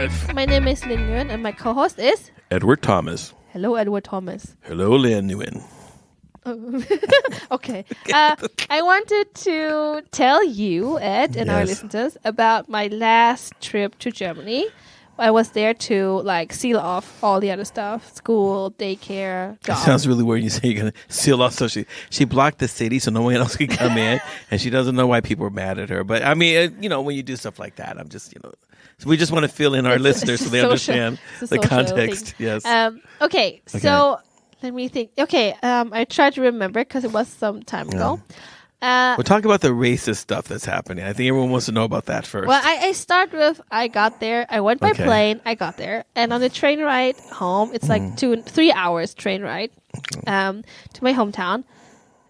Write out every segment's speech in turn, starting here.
Live. My name is Linh Nguyen, and my co-host is Edward Thomas. Hello, Edward Thomas. Hello, Linh Nguyen. Okay. I wanted to tell you, Ed, and our listeners about my last trip to Germany. I was there to seal off all the other stuff: school, daycare, job. It sounds really weird. You say you're gonna seal off. So she blocked the city so no one else could come in, and she doesn't know why people are mad at her. But I mean, when you do stuff like that, I'm just so we just want to fill in our listeners so they understand the context. Thing. Yes. Okay. So let me think. Okay. I tried to remember because it was some time ago. We'll talk about the racist stuff that's happening. I think everyone wants to know about that first. Well, I start with I got there. I went by plane. I got there. And on the train ride home, it's like 3 hours train ride to my hometown.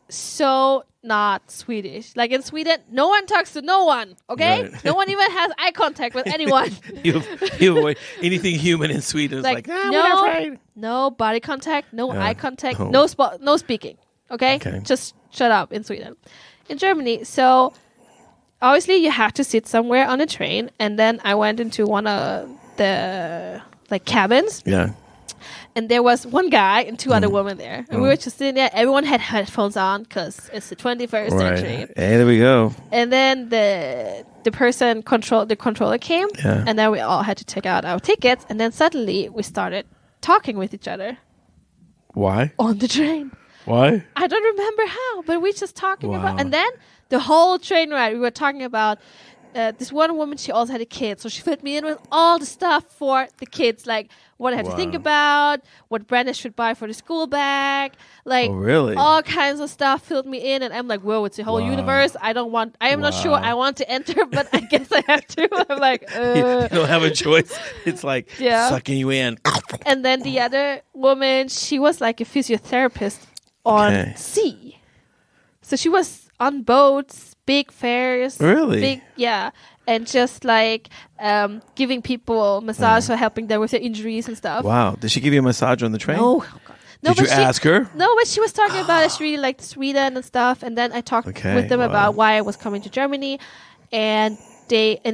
So not Swedish. Like in Sweden, no one talks to no one, okay? Right. No one even has eye contact with anyone. you avoid anything human in Sweden. It's like no body contact, no eye contact, no speaking, okay? Just shut up in Sweden. In Germany, so obviously you have to sit somewhere on a train, and then I went into one of the cabins. Yeah. And there was one guy and two other women there. And we were just sitting there. Everyone had headphones on because it's the 21st century. Hey, there we go. And then the controller came, and then we all had to take out our tickets, and then suddenly we started talking with each other. Why? On the train. Why? I don't remember how, but we just talking about. And then the whole train ride, we were talking about this one woman. She also had a kid, so she filled me in with all the stuff for the kids, like what I had to think about, what brand I should buy for the school bag, all kinds of stuff. Filled me in, and I'm like, whoa, it's a whole universe. I am not sure I want to enter, but I guess I have to. I'm like, you don't have a choice. It's like sucking you in. And then the other woman, she was like a physiotherapist on sea. So she was on boats, big fairs. Really? And just giving people massage or helping them with their injuries and stuff. Wow. Did she give you a massage on the train? No. Did you ask her? No, but she was talking about it. She really liked Sweden and stuff. And then I talked with them about why I was coming to Germany. And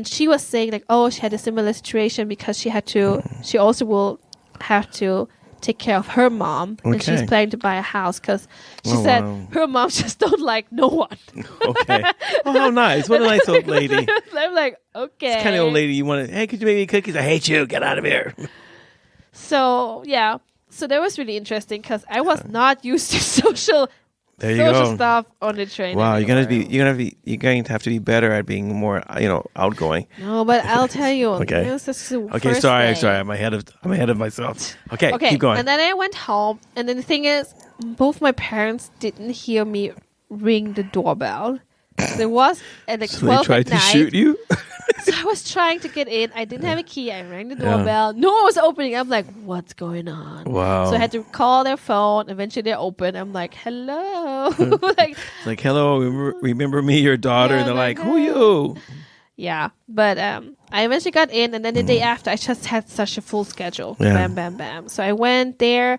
she was saying she had a similar situation because she also will have to take care of her mom, and she's planning to buy a house because she said her mom just don't like no one. Okay. Oh, how nice. What a nice old lady. I'm like, okay. It's kind of old lady you want to, hey, could you make me cookies? I hate you. Get out of here. So, So that was really interesting because I was not used to social stuff on the train. Wow, you're going to have to be better at being more, outgoing. No, but I'll tell you. Okay. Sorry. I'm ahead of myself. Okay, keep going. And then I went home, and then the thing is, both my parents didn't hear me ring the doorbell. There was at 12 they tried at night. to shoot you? So I was trying to get in. I didn't have a key. I rang the doorbell. No one was opening. I'm like, what's going on? Wow. So I had to call their phone. Eventually they opened. I'm like, hello. Hello, remember me, your daughter? And they're like, who are you? Yeah. But I eventually got in. And then the day after, I just had such a full schedule. Yeah. Bam, bam, bam. So I went there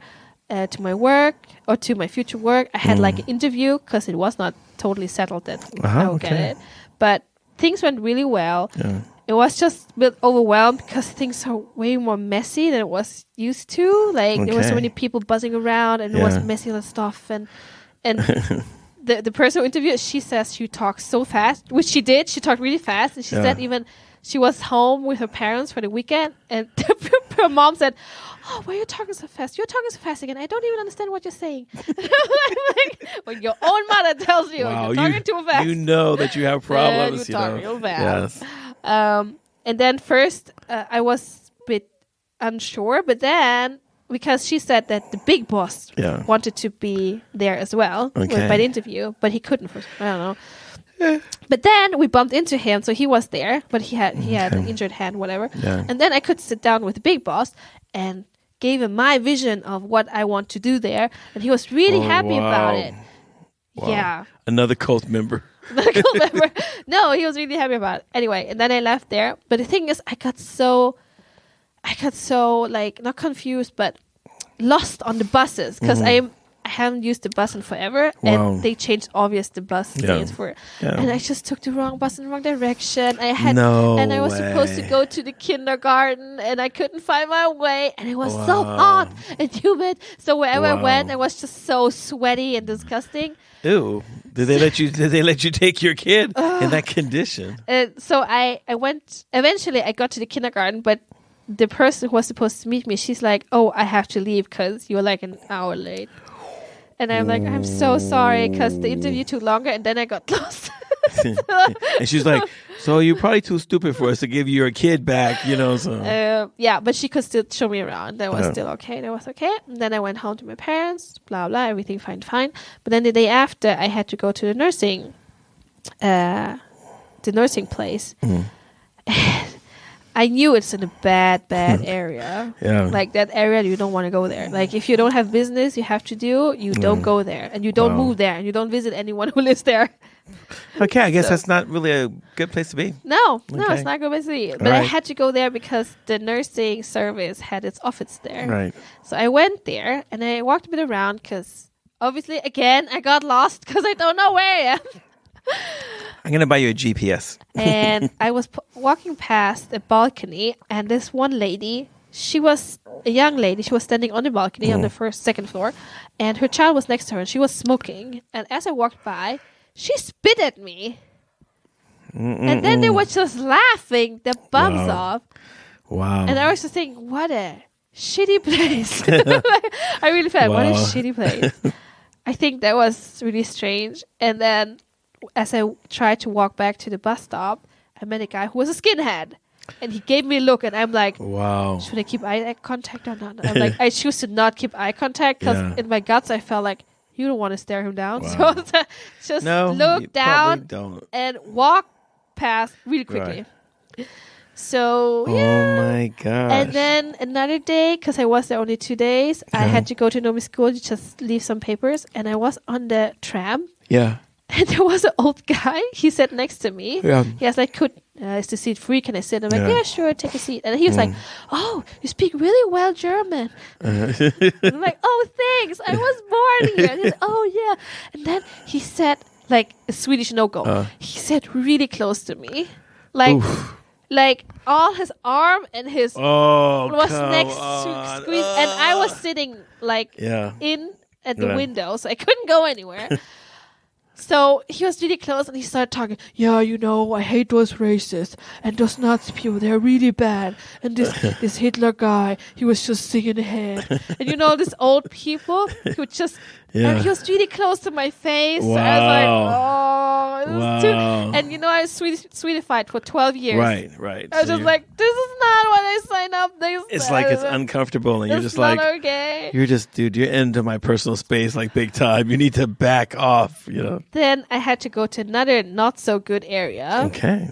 to my work or to my future work. I had an interview because it was not totally settled that I would get it. But things went really well. Yeah. It was just a bit overwhelmed because things are way more messy than it was used to. There were so many people buzzing around, and it was messy and stuff. And the person who interviewed, she says she talks so fast, which she did. She talked really fast, and she said even she was home with her parents for the weekend, and her mom said, "Oh, why are you talking so fast? You're talking so fast again. I don't even understand what you're saying." When your own mother tells you you're talking too fast. You know that you have problems. You talk real fast. Yes. And then first I was a bit unsure, but then because she said that the big boss wanted to be there as well by the interview, but he couldn't. I don't know. But then we bumped into him, so he was there, but he had an injured hand, whatever. Yeah. And then I could sit down with the big boss and gave him my vision of what I want to do there, and he was really happy about it. Wow. Yeah. Another cult member. No, he was really happy about it. Anyway, and then I left there. But the thing is, I got so not confused, but lost on the buses because I haven't used the bus in forever, Wow. and they changed the bus lanes for it. Yeah. And I just took the wrong bus in the wrong direction. I was supposed to go to the kindergarten, and I couldn't find my way, and it was so hot and humid. So wherever I went, I was just so sweaty and disgusting. Ew! Did they let you take your kid in that condition? So I went. Eventually, I got to the kindergarten, but the person who was supposed to meet me, she's like, "Oh, I have to leave because you're like an hour late." And I'm like, "I'm so sorry because the interview took longer," and then I got lost. And she's like, "So you're probably too stupid for us to give you your kid back, you know?" So yeah, but she could still show me around. That was still okay. That was okay. And then I went home to my parents. Blah blah. Everything fine. But then the day after, I had to go to the nursing place. I knew it's in a bad area. Yeah. Like that area, you don't want to go there. Like if you don't have business you have to do, you don't go there. And you don't move there. And you don't visit anyone who lives there. Okay, I guess that's not really a good place to be. No, it's not a good place to be. But I had to go there because the nursing service had its office there. Right. So I went there and I walked a bit around because obviously, again, I got lost because I don't know where I am. I'm going to buy you a GPS. And I was walking past a balcony, and this one lady, she was a young lady. She was standing on the balcony on the second floor, and her child was next to her, and she was smoking. And as I walked by, she spit at me. And then they were just laughing their bums off. Wow. And I was just thinking, what a shitty place. I really felt, what a shitty place. I think that was really strange. And then as I tried to walk back to the bus stop, I met a guy who was a skinhead. And he gave me a look, and I'm like, wow, should I keep eye contact or not? I'm like, I choose to not keep eye contact because in my guts, I felt like, you don't want to stare him down. Wow. So just look down and walk past really quickly. Right. So, yeah. Oh, my gosh. And then another day, because I was there only 2 days, I had to go to Nomi school to just leave some papers. And I was on the tram. Yeah. And there was an old guy. He sat next to me. Yeah. He was like, is the seat free? Can I sit? I'm like, yeah, sure, take a seat. And he was like, oh, you speak really well German. And I'm like, oh, thanks. I was born here. And he's like, oh, yeah. And then he sat like a Swedish no-go. He sat really close to me. Like all his arm and his was next to squeeze. And I was sitting like in at the window, so I couldn't go anywhere. So he was really close and he started talking. Yeah, you know, I hate those racists and those Nazi people. They're really bad. And this Hitler guy, he was just singing ahead. And you know, these old people who just, and he was really close to my face. Wow. So I was like, oh, it was too. And you know, I was Swedified for 12 years. Right. I was just like, this is not what I signed up. It's like it's uncomfortable and you're just like, okay. You're just, dude, you're into my personal space like big time. You need to back off, you know. Then I had to go to another not so good area. Okay.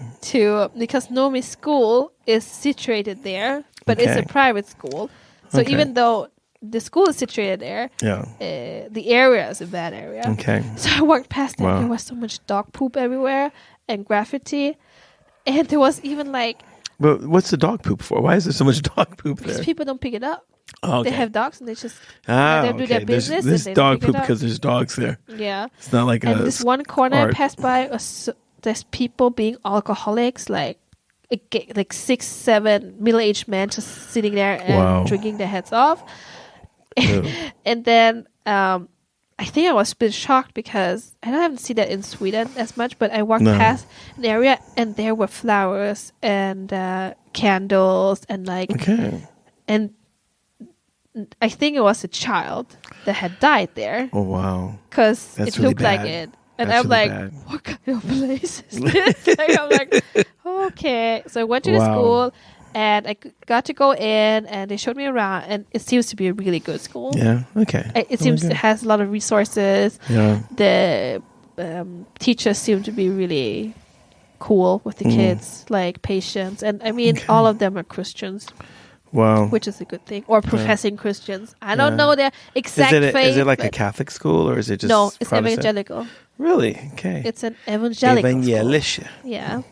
Because Nomi school is situated there, but it's a private school. So even though the school is situated there, the area is a bad area. Okay. So I walked past there. There was so much dog poop everywhere and graffiti. And there was even like... But what's the dog poop for? Why is there so much dog poop there? Because people don't pick it up. Oh, okay. They have dogs and they just do their business. There's dog poop because there's dogs there. Yeah. It's not like this one corner I passed by, there's people being alcoholics, like 6-7 middle-aged men just sitting there and drinking their heads off. And then I think I was a bit shocked because I haven't seen that in Sweden as much, but I walked past an area and there were flowers and candles and and I think it was a child that had died there. Oh, wow. Because it looked like it. And I'm like, what kind of place is this? I'm like, okay. So I went to the school and I got to go in and they showed me around and it seems to be a really good school. Yeah, okay. It seems it has a lot of resources. Yeah. The teachers seem to be really cool with the kids, like patients. And I mean, all of them are Christians. Wow. Which is a good thing. Or professing Christians. I don't know their exact faith. Is it like a Catholic school or is it just No, it's Protestant? evangelical. Really? Okay. It's an evangelical Evangelische. school. Yeah.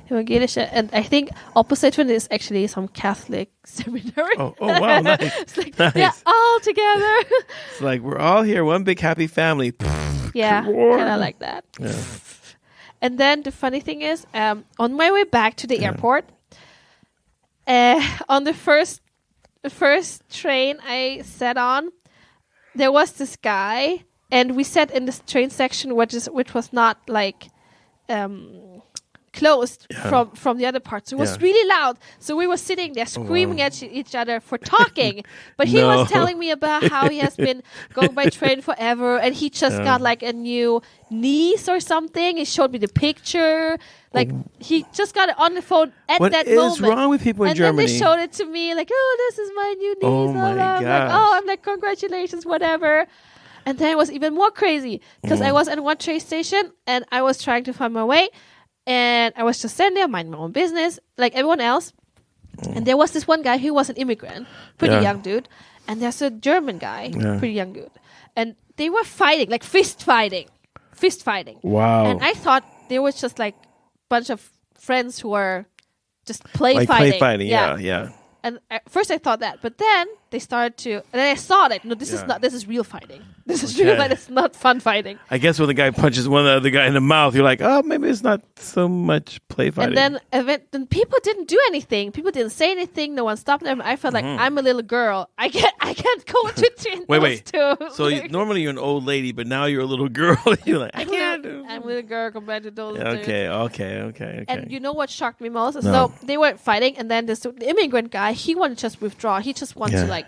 Evangelische. And I think opposite to it is actually some Catholic seminary. Oh wow, nice. It's like nice. they're all together. It's like we're all here, one big happy family. Yeah, kind of like that. Yeah. And then the funny thing is, on my way back to the airport, on the first train I sat on, there was this guy, and we sat in this train section, which was not like closed from the other part. So it was really loud. So we were sitting there screaming at each other for talking. But he was telling me about how he has been going by train forever, and he just got like a new niece or something. He showed me the picture. Like he just got it on the phone at that moment. What is wrong with people in Germany? And then they showed it to me like, oh, this is my new niece. Oh my gosh. I'm like, congratulations, whatever. And then it was even more crazy because I was at one train station and I was trying to find my way. And I was just sitting there, minding my own business, like everyone else. And there was this one guy who was an immigrant, pretty young dude. And there's a German guy, pretty young dude. And they were fighting, like fist fighting. Wow. And I thought they were just like a bunch of friends who were just fighting. Play fighting, yeah. And at first I thought that, but then they started to, and then I saw that, no, this is real fighting. This is real fighting. It's not fun fighting. I guess when the guy punches one of the other guy in the mouth, you're like, oh, maybe it's not so much play fighting. And then people didn't do anything. People didn't say anything. No one stopped them. I felt like I'm a little girl. I can't go between those two. So normally you're an old lady, but now you're a little girl. You're like, I can't. I'm a little girl compared to those two. Okay. And you know what shocked me most? So they were fighting, and then the immigrant guy, he wanted to just withdraw. He just wanted to like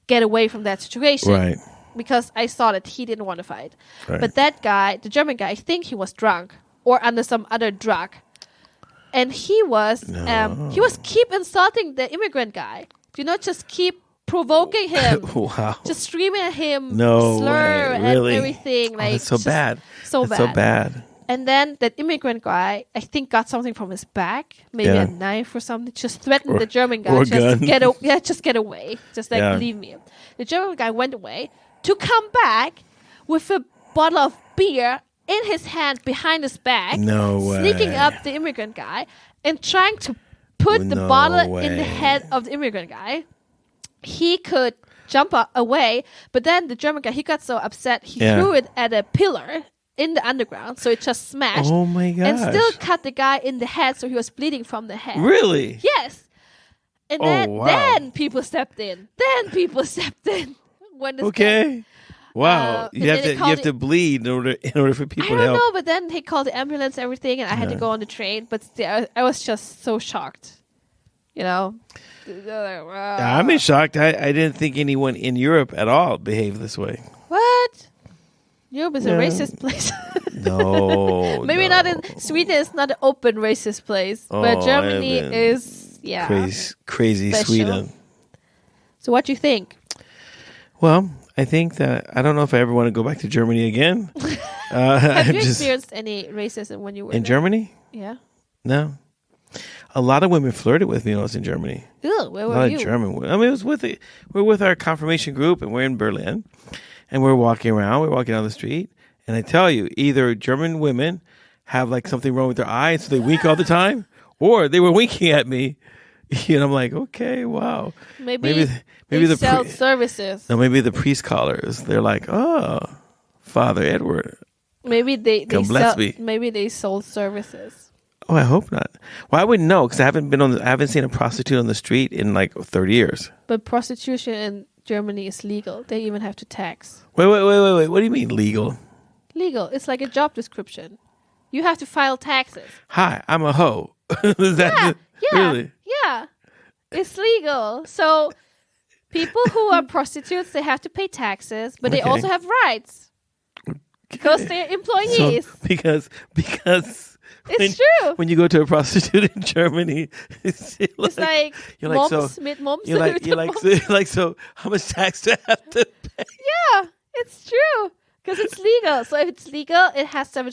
get away from that situation. Right. Because I saw that he didn't want to fight. Right. But that guy, the German guy, I think he was drunk or under some other drug. And he was keep insulting the immigrant guy. Just keep provoking him. Wow. Just screaming at him. No slur way. Really? And everything. Like, that's so bad. So bad. And then that immigrant guy, I think, got something from his back, maybe a knife or something. Just threatened the German guy, just get away, just like leave me. The German guy went away to come back with a bottle of beer in his hand behind his back, sneaking up the immigrant guy and trying to put the bottle in the head of the immigrant guy. He could jump away, but then the German guy, he got so upset, he threw it at a pillar in the underground, so it just smashed. Oh my gosh. And still cut the guy in the head, so he was bleeding from the head. Really? Yes. And then people stepped in. When the Wow. You have to bleed in order for people to help. I don't know, but then he called the ambulance, everything, and I had to go on the train. But still, I was just so shocked. I'm shocked. I didn't think anyone in Europe at all behaved this way. What? Europe is a racist place. No. Maybe not in Sweden. It's not an open racist place, but Germany is crazy special. Sweden. So what do you think? Well, I think that I don't know if I ever want to go back to Germany again. Have you experienced any racism when you were in there? Germany? Yeah. No. A lot of women flirted with me when I was in Germany. Ew, where were you? A lot of German women. I mean, we're with our confirmation group, and we're in Berlin. And we're walking around. We're walking down the street. And I tell you, either German women have like something wrong with their eyes, so they wink all the time, or they were winking at me. And I'm like, okay, wow. Maybe they sell services. No, maybe the priest callers. They're like, oh, Father Edward. Maybe they bless me. Maybe they sold services. Oh, I hope not. Well, I wouldn't know because I haven't seen a prostitute on the street in like 30 years. But prostitution in Germany is legal. They even have to tax. Wait. What do you mean legal? Legal. It's like a job description. You have to file taxes. Hi, I'm a hoe. Is that really? Yeah. It's legal. So people who are prostitutes, they have to pay taxes, but they also have rights. Because they're employees. So, because it's true. When you go to a prostitute in Germany, it's like you're like so how much tax do I have to pay? Yeah, it's true. Because it's legal. So if it's legal, it has to have a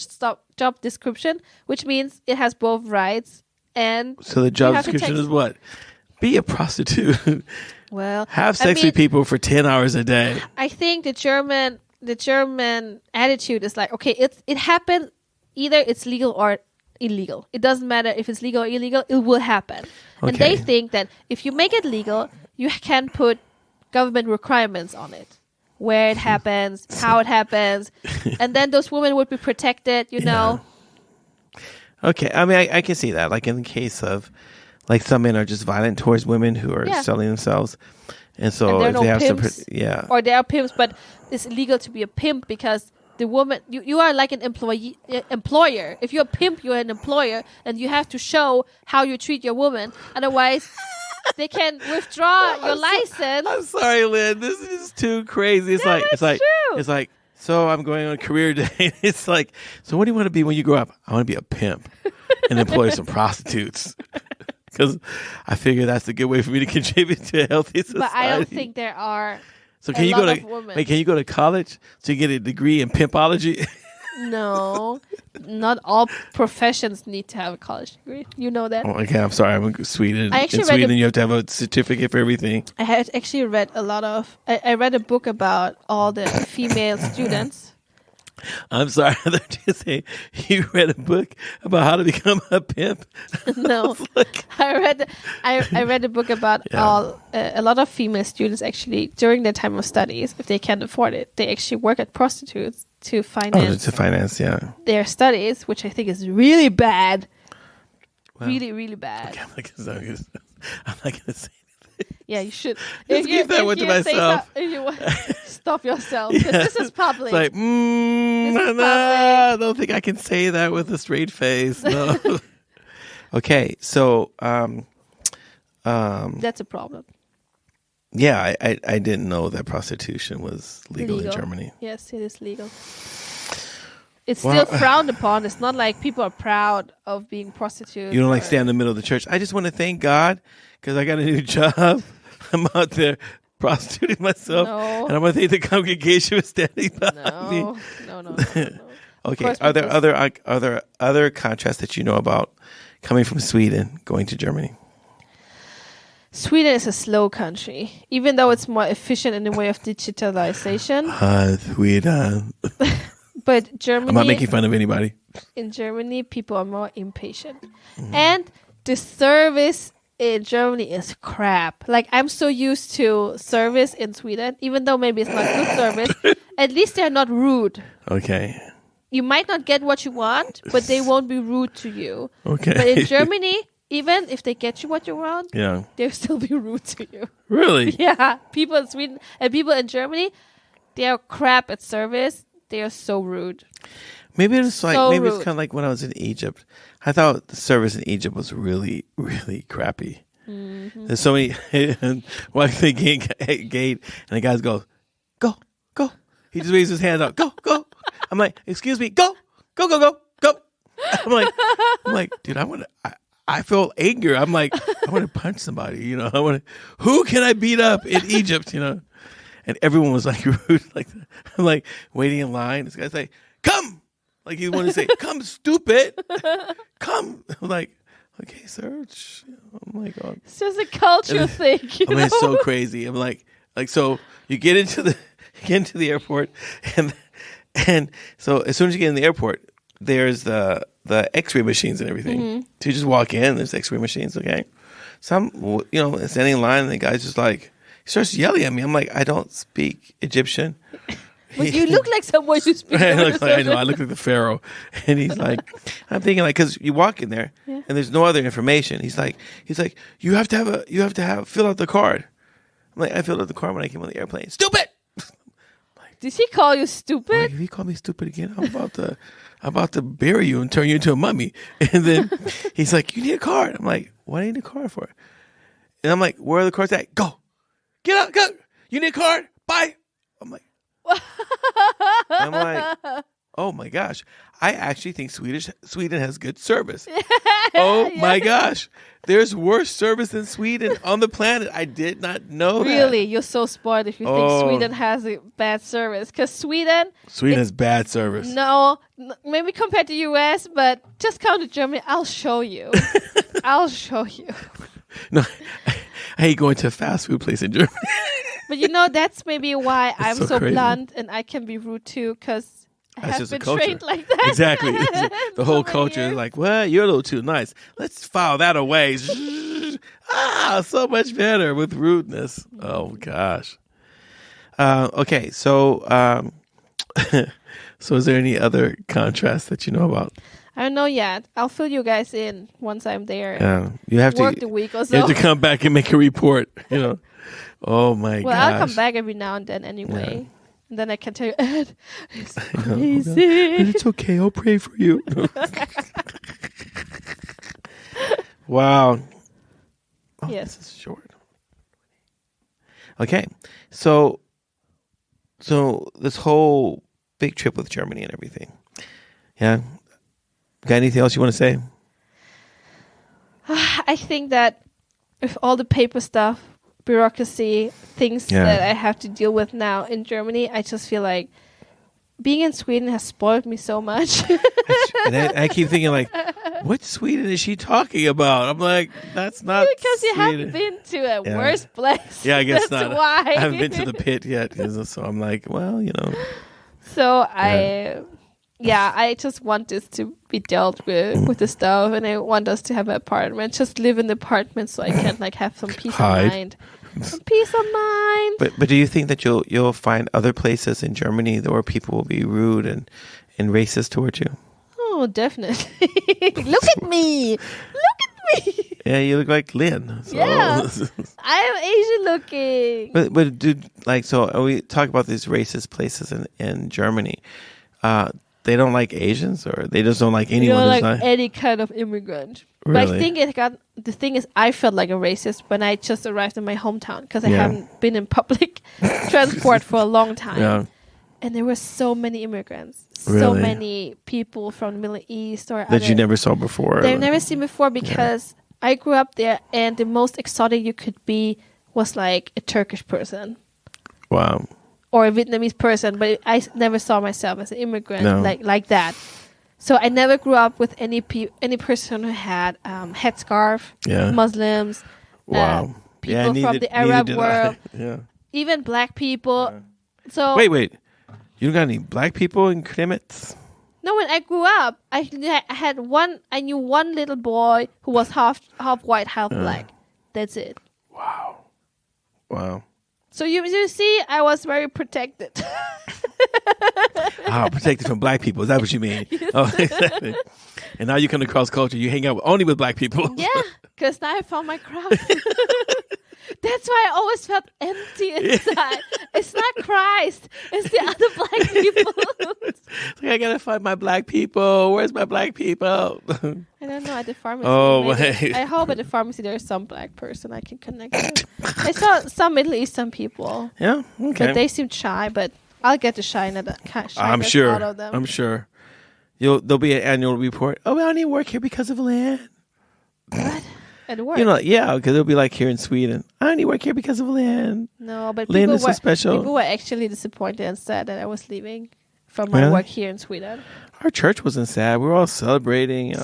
job description, which means it has both rights and... So the job description is what? be a prostitute. Well, have sex with people for 10 hours a day. I think the German attitude is like, okay, it happened. Either it's legal or illegal. It doesn't matter if it's legal or illegal. It will happen. Okay. And they think that if you make it legal, you can put government requirements on it, where it happens, how it happens, and then those women would be protected. You know. Okay, I mean, I can see that. Like in the case of, like some men are just violent towards women who are selling themselves, and so and if they have pimps, or they are pimps, but it's illegal to be a pimp because the woman you are like an employer. If you're a pimp, you're an employer, and you have to show how you treat your woman. Otherwise, they can withdraw your license. I'm sorry, Lynn. This is too crazy. It's like. So I'm going on a career day. It's like, so what do you want to be when you grow up? I want to be a pimp and employ some prostitutes. Because I figure that's a good way for me to contribute to a healthy society. But I don't think there are. So can you go to college to get a degree in pimpology? No, not all professions need to have a college degree. You know that. Oh, okay, I'm sorry. I'm in Sweden. In Sweden, you have to have a certificate for everything. I had actually read a lot of. I read a book about all the female students. I'm sorry. I thought you say you read a book about how to become a pimp. No, I read a book about a lot of female students actually during their time of studies, if they can't afford it, they actually work at prostitutes to finance their studies, which I think is really bad. Wow. Really, really bad. Okay, I'm not going to say anything. Yeah, you should. Just keep that one to myself. If you want, stop yourself, because this is public. It's like, I don't think I can say that with a straight face. No. Okay, so that's a problem. Yeah, I didn't know that prostitution was legal in Germany. Yes, it is legal. It's still frowned upon. It's not like people are proud of being prostitutes. You don't stand in the middle of the church. I just want to thank God because I got a new job. I'm out there prostituting myself. No. And I want to thank the congregation for standing behind me. No. Okay. Are there other contrasts that you know about coming from Sweden going to Germany? Sweden is a slow country, even though it's more efficient in the way of digitalization. Sweden. But Germany... I'm not making fun of anybody. In Germany, people are more impatient. Mm. And the service in Germany is crap. Like, I'm so used to service in Sweden, even though maybe it's not good service. At least they're not rude. Okay. You might not get what you want, but they won't be rude to you. Okay. But in Germany... Even if they get you what you want, they'll still be rude to you. Really? Yeah. People in Sweden and people in Germany, they are crap at service. They are so rude. Maybe it's like it's kind of like when I was in Egypt. I thought the service in Egypt was really, really crappy. Mm-hmm. There's so many. Walk the gate, and the guys go, go. He just raises his hand up, go. I'm like, excuse me, go. I'm like, dude, I feel anger. I'm like, I want to punch somebody, you know. Who can I beat up in Egypt, you know? And everyone was like rude, like that. I'm like waiting in line. This guy's like, come, like he wanted to say, come, stupid, come. I'm like, okay, sir. I'm like, oh. It's just a cultural thing. I mean, it's so crazy. I'm like so you get into the airport, and so as soon as you get in the airport, there's the X-ray machines and everything. Mm-hmm. So you just walk in, there's X-ray machines, okay? So I'm, standing in line, and the guy's just like, he starts yelling at me. I'm like, I don't speak Egyptian. But you look like someone who speaks I know, I look like the Pharaoh. And he's like, I'm thinking like, because you walk in there, and there's no other information. He's like, you have to fill out the card. I'm like, I filled out the card when I came on the airplane. Stupid! Did he call you stupid? If he called me stupid again, I'm about to bury you and turn you into a mummy. And then he's like, you need a card. I'm like, what do I need a card for? And I'm like, where are the cards at? Go. Get out. Go. You need a card? Bye. I'm like, oh my gosh. I actually think Sweden has good service. Oh my gosh. There's worse service than Sweden on the planet. I did not know that. Really? You're so smart if you think Sweden has a bad service. Because Sweden has bad service. No, maybe compared to US, but just come to Germany. I'll show you. I'll show you. No, I hate going to a fast food place in Germany. But that's maybe why I'm so blunt and I can be rude too, because I have been trained like that. Exactly. The whole culture is like, well, you're a little too nice. Let's file that away. So much better with rudeness. Oh, gosh. Okay, so so is there any other contrast that you know about? I don't know yet. I'll fill you guys in once I'm there. You have work to the week or so. You have to come back and make a report. Oh my gosh. Well, I'll come back every now and then anyway. Yeah. And then I can tell you, Ed, it's crazy. But it's okay. I'll pray for you. Wow. Oh, yes. This is short. Okay. So this whole big trip with Germany and everything. Yeah. Got anything else you want to say? I think that with all the paper stuff, bureaucracy, things that I have to deal with now in Germany, I just feel like being in Sweden has spoiled me so much. And I keep thinking, like, what Sweden is she talking about? I'm like, that's not because you Sweden. haven't been to a worse place. Yeah, I guess that's not. why. I haven't been to the pit yet, so I'm like, well, So I just want this to be dealt with the stuff, and I want us to have an apartment. Just live in the apartment so I can have some peace of mind. Some peace of mind. But do you think that you'll find other places in Germany where people will be rude and racist towards you? Oh, definitely. Look at me. Yeah, you look like Lynn. So. Yeah, I am Asian looking. But dude, so we talk about these racist places in Germany. They don't like Asians, or they just don't like anyone. They don't like any kind of immigrant. Really? But I think the thing is, I felt like a racist when I just arrived in my hometown because I haven't been in public transport for a long time. Yeah. And there were so many immigrants, really? So many people from the Middle East that you never saw before. They've never seen before because I grew up there, and the most exotic you could be was like a Turkish person. Wow. Or a Vietnamese person, but I never saw myself as an immigrant like that. So I never grew up with any person who had headscarf, Muslims, people from the Arab world, even black people. Yeah. So wait, you don't got any black people in Kremitz? No, when I grew up, I knew one little boy who was half white, half black. That's it. Wow. So you see, I was very protected. Protected from black people. Is that what you mean? Yes. Oh, exactly. And now you come to cross culture. You hang out only with black people. Yeah, because now I found my crowd. That's why I always felt empty inside. It's not Christ. It's the other black people. I gotta find my black people. Where's my black people? I don't know, at the pharmacy. I hope at the pharmacy there's some black person I can connect with. I saw some Middle Eastern people. Yeah, okay. But they seemed shy, but I'll get the shyness out of them. I'm sure. There'll be an annual report. Oh, I only work here because of Lynn. What? At work? Because they'll be like here in Sweden. I only work here because of Lynn. No, but Lynn is so special. People were actually disappointed and sad that I was leaving from my work here in Sweden. Our church wasn't sad. We were all celebrating.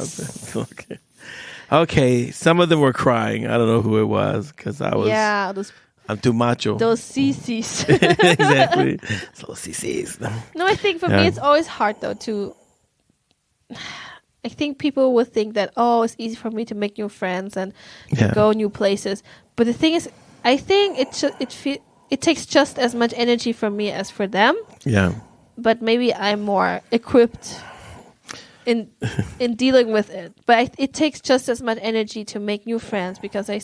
Okay. Some of them were crying. I don't know who it was because I was. Yeah, I'm too macho. Those CCs. Exactly. So CCs. No, I think for me it's always hard though to. I think people would think that it's easy for me to make new friends and to go new places. But the thing is, I think it takes just as much energy from me as for them. Yeah. But maybe I'm more equipped in dealing with it. But it takes just as much energy to make new friends because I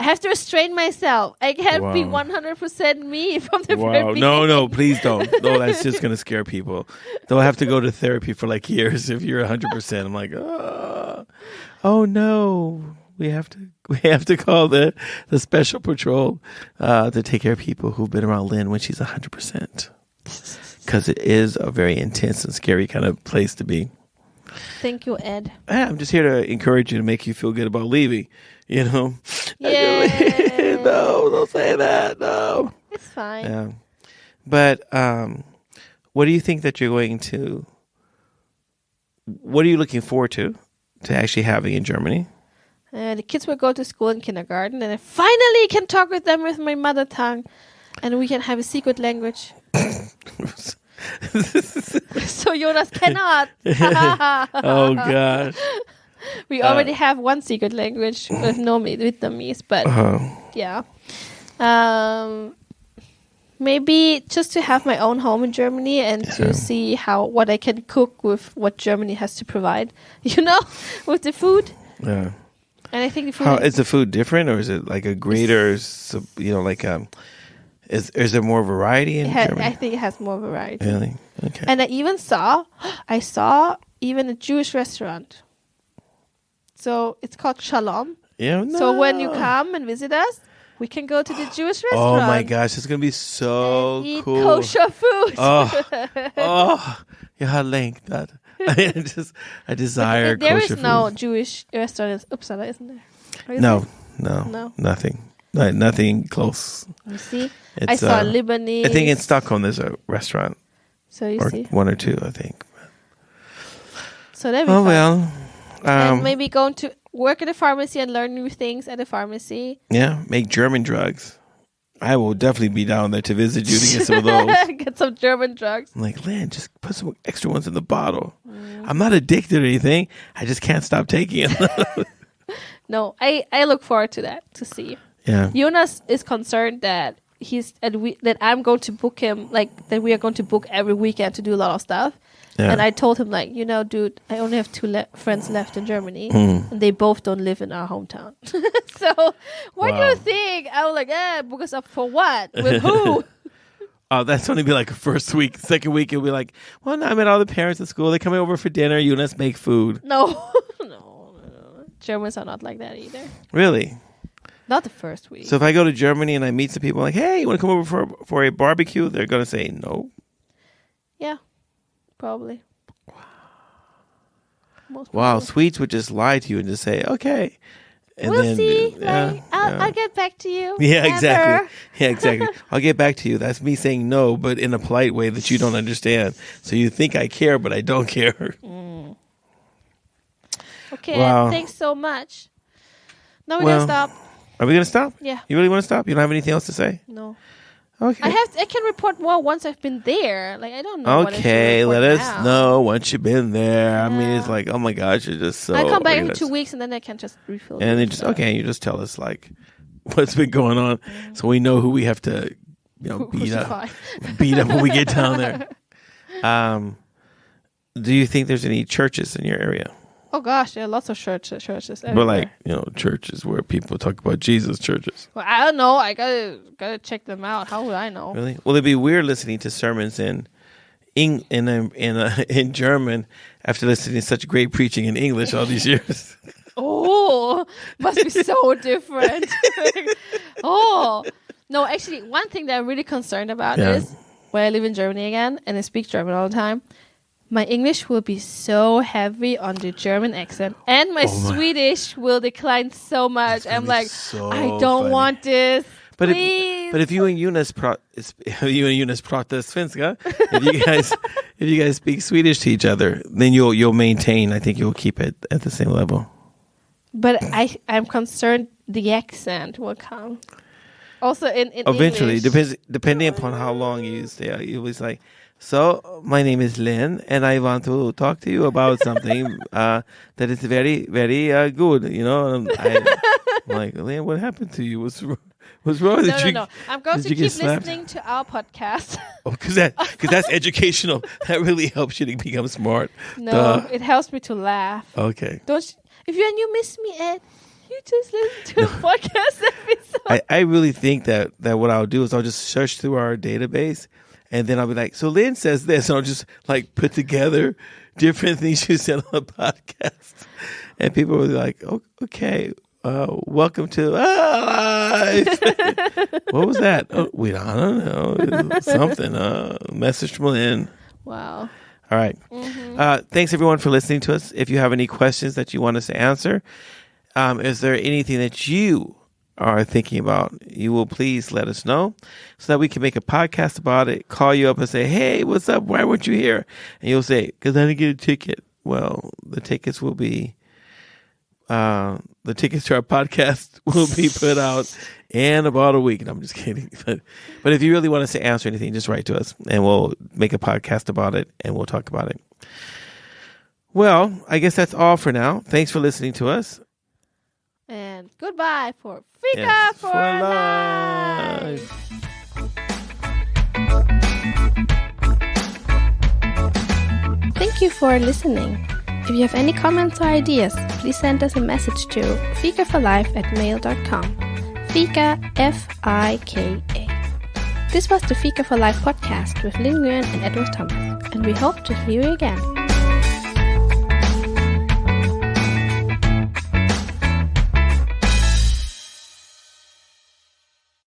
have to restrain myself. I can't be 100% me from the very beginning. No, please don't. No, that's just going to scare people. They'll have to go to therapy for like years if you're 100%. I'm like, oh no. We have to call the special patrol to take care of people who've been around Lynn when she's 100%. Because it is a very intense and scary kind of place to be. Thank you, Ed. I'm just here to encourage you to make you feel good about leaving. Yeah. No, don't say that. No. It's fine. Yeah. But what do you think that you're going to... What are you looking forward to actually having in Germany? The kids will go to school and kindergarten, and I finally can talk with them with my mother tongue, and we can have a secret language. So Jonas cannot. Oh gosh. We already have one secret language with Vietnamese, but yeah. Maybe just to have my own home in Germany and to see what I can cook with what Germany has to provide, with the food. Yeah. And I think the food is the food different, or is it like a greater, is there more variety in Germany? I think it has more variety. Really? Okay. And I saw even a Jewish restaurant. So it's called Shalom. Yeah. No. So when you come and visit us, we can go to the Jewish restaurant. Oh my gosh, it's gonna be so and eat cool. Kosher food. Jag har längtat. I desire there kosher is no food. Jewish restaurant in Uppsala, isn't there? No, nothing. Nothing close. You see, I saw Lebanese. I think in Stockholm there's a restaurant. So you see, one or two, I think. So that'd be fun. Well, and maybe going to work at a pharmacy and learn new things at a pharmacy. Yeah, make German drugs. I will definitely be down there to visit you to get some of those. Get some German drugs. I'm like, Lynn, just put some extra ones in the bottle. I'm not addicted or anything. I just can't stop taking it. No, I look forward to that, to see. Yeah. Jonas is concerned that that I'm going to book him, that we are going to book every weekend to do a lot of stuff. Yeah. And I told him, dude, I only have two friends left in Germany, and they both don't live in our hometown. So what do you think? I was like, book us up for what? With who? Oh, that's only be like a first week. Second week, it'll be like, well, no, I met all the parents at school. They're coming over for dinner. You and us make food. No. Germans are not like that either. Really? Not the first week. So if I go to Germany and I meet some people like, hey, you want to come over for a barbecue? They're going to say no. Yeah, probably. Wow, Swedes would just lie to you and just say, okay. And we'll see. I'll get back to you. Yeah, exactly. Yeah, exactly. I'll get back to you. That's me saying no, but in a polite way that you don't understand. So you think I care, but I don't care. Okay, thanks so much. Now we're going to stop. Are we going to stop? Yeah. You really want to stop? You don't have anything else to say? No. Okay. I can report more once I've been there. I don't know. Okay, let us know once you've been there. Yeah. I mean, it's like, oh my gosh, you're just so. I'll come back in 2 weeks and then I can just refill. And then you just tell us what's been going on, so we know who we have to, beat up when we get down there. Do you think there's any churches in your area? Oh gosh, there are lots of churches everywhere. But churches where people talk about Jesus, churches. Well, I don't know. I gotta check them out. How would I know? Really? Well, it'd be weird listening to sermons in German after listening to such great preaching in English all these years. Oh, must be so different. Oh no, actually, one thing that I'm really concerned about is when I live in Germany again and I speak German all the time. My English will be so heavy on the German accent, and my Swedish will decline so much. I'm like, I don't want this. But please. If you and Eunice pratar svenska, if you guys speak Swedish to each other, then you'll maintain. I think you'll keep it at the same level. But I'm concerned the accent will come. Also in eventually, English. depending upon how long you stay, you was like. So, my name is Lynn, and I want to talk to you about something that is very, very good. I'm like, Lynn, what happened to you? What's wrong? No. I'm going to keep listening to our podcast. Oh, because that's educational. That really helps you to become smart. No, it helps me to laugh. Okay. If you miss me, Ed, you just listen to a podcast episode. I really think that what I'll do is I'll just search through our database. And then I'll be like, so Lynn says this, and I'll just put together different things you said on the podcast. And people will be like, oh, okay, welcome to, what was that? Oh, I don't know, something, message from Lynn. Wow. All right. Mm-hmm. Thanks everyone for listening to us. If you have any questions that you want us to answer, is there anything that you are thinking about, you will please let us know so that we can make a podcast about it, call you up and say, hey, what's up? Why weren't you here? And you'll say, because I didn't get a ticket. Well, the tickets will be the tickets to our podcast will be put out in about a week. No, I'm just kidding. But if you really want us to answer anything, just write to us and we'll make a podcast about it and we'll talk about it. Well, I guess that's all for now. Thanks for listening to us. And goodbye for Fika for life. Thank you for listening. If you have any comments or ideas, please send us a message to fikaforlife@mail.com. Fika, Fika. This was the Fika for Life podcast with Linh and Edward Thomas, and we hope to hear you again.